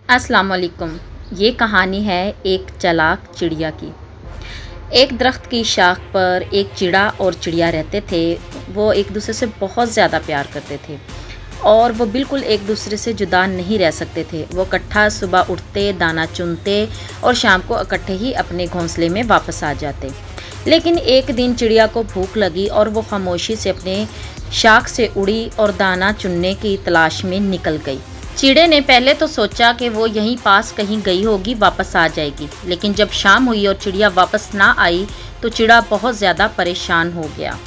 अस्सलाम वालेकुम। ये कहानी है एक चालाक चिड़िया की। एक दरख्त की शाख पर एक चिड़ा और चिड़िया रहते थे। वो एक दूसरे से बहुत ज़्यादा प्यार करते थे और वो बिल्कुल एक दूसरे से जुदा नहीं रह सकते थे। वो इकट्ठा सुबह उठते, दाना चुनते और शाम को इकट्ठे ही अपने घोंसले में वापस आ जाते। लेकिन एक दिन चिड़िया को भूख लगी और वो खामोशी से अपने शाख से उड़ी और दाना चुनने की तलाश में निकल गई। चिड़े ने पहले तो सोचा कि वो यहीं पास कहीं गई होगी, वापस आ जाएगी। लेकिन जब शाम हुई और चिड़िया वापस ना आई तो चिड़ा बहुत ज़्यादा परेशान हो गया।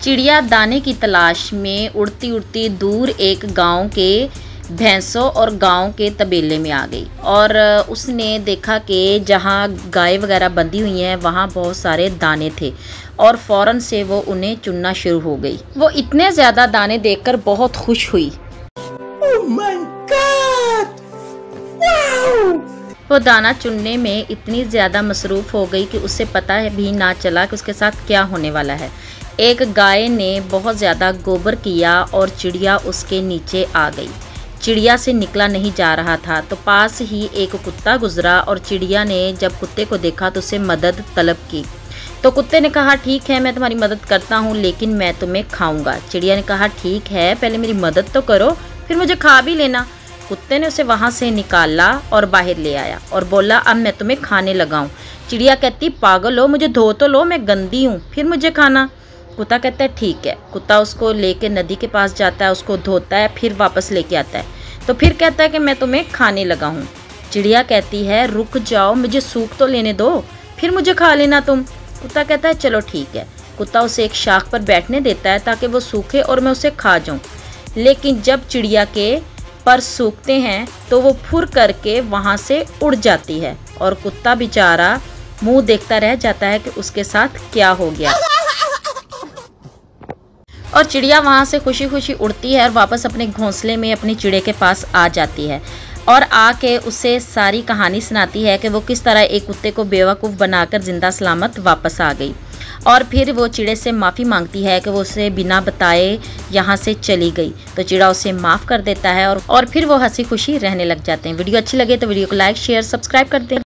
चिड़िया दाने की तलाश में उड़ती उड़ती दूर एक गांव के भैंसों और गांव के तबेले में आ गई और उसने देखा कि जहां गाय वगैरह बंधी हुई हैं वहां बहुत सारे दाने थे और फ़ौरन से वो उन्हें चुनना शुरू हो गई। वो इतने ज़्यादा दाने देखकर बहुत खुश हुई। Oh my God! Wow! वो दाना चुनने में इतनी ज़्यादा मसरूफ़ हो गई कि उसे पता भी ना चला कि उसके साथ क्या होने वाला है। एक गाय ने बहुत ज़्यादा गोबर किया और चिड़िया उसके नीचे आ गई। चिड़िया से निकला नहीं जा रहा था तो पास ही एक कुत्ता गुजरा और चिड़िया ने जब कुत्ते को देखा तो उसे मदद तलब की। तो कुत्ते ने कहा, ठीक है, मैं तुम्हारी मदद करता हूँ, लेकिन मैं तुम्हें खाऊंगा। चिड़िया ने कहा, ठीक है, पहले मेरी मदद तो करो, फिर मुझे खा भी लेना। कुत्ते ने उसे वहाँ से निकाला और बाहर ले आया और बोला, अब मैं तुम्हें खाने लगाऊँ। चिड़िया कहती, पागल हो, मुझे धो तो लो, मैं गंदी हूँ, फिर मुझे खाना। कुत्ता कहता है, ठीक है। कुत्ता उसको लेके नदी के पास जाता है, उसको धोता है, फिर वापस लेके आता है। तो फिर कहता है कि मैं तुम्हें खाने लगा हूँ। चिड़िया कहती है, रुक जाओ, मुझे सूख तो लेने दो, फिर मुझे खा लेना तुम। कुत्ता कहता है, चलो ठीक है। कुत्ता उसे एक शाख पर बैठने देता है ताकि वो सूखे और मैं उसे खा जाऊँ। लेकिन जब चिड़िया के पर सूखते हैं तो वो फुर करके वहाँ से उड़ जाती है और कुत्ता बेचारा मुँह देखता रह जाता है कि उसके साथ क्या हो गया। और चिड़िया वहाँ से खुशी खुशी उड़ती है और वापस अपने घोंसले में अपने चिड़े के पास आ जाती है और आके उसे सारी कहानी सुनाती है कि वो किस तरह एक कुत्ते को बेवकूफ़ बनाकर जिंदा सलामत वापस आ गई। और फिर वो चिड़े से माफ़ी मांगती है कि वो उसे बिना बताए यहाँ से चली गई। तो चिड़ा उसे माफ़ कर देता है और फिर वो हंसी खुशी रहने लग जाते हैं। वीडियो अच्छी लगे तो वीडियो को लाइक, शेयर, सब्सक्राइब कर दें।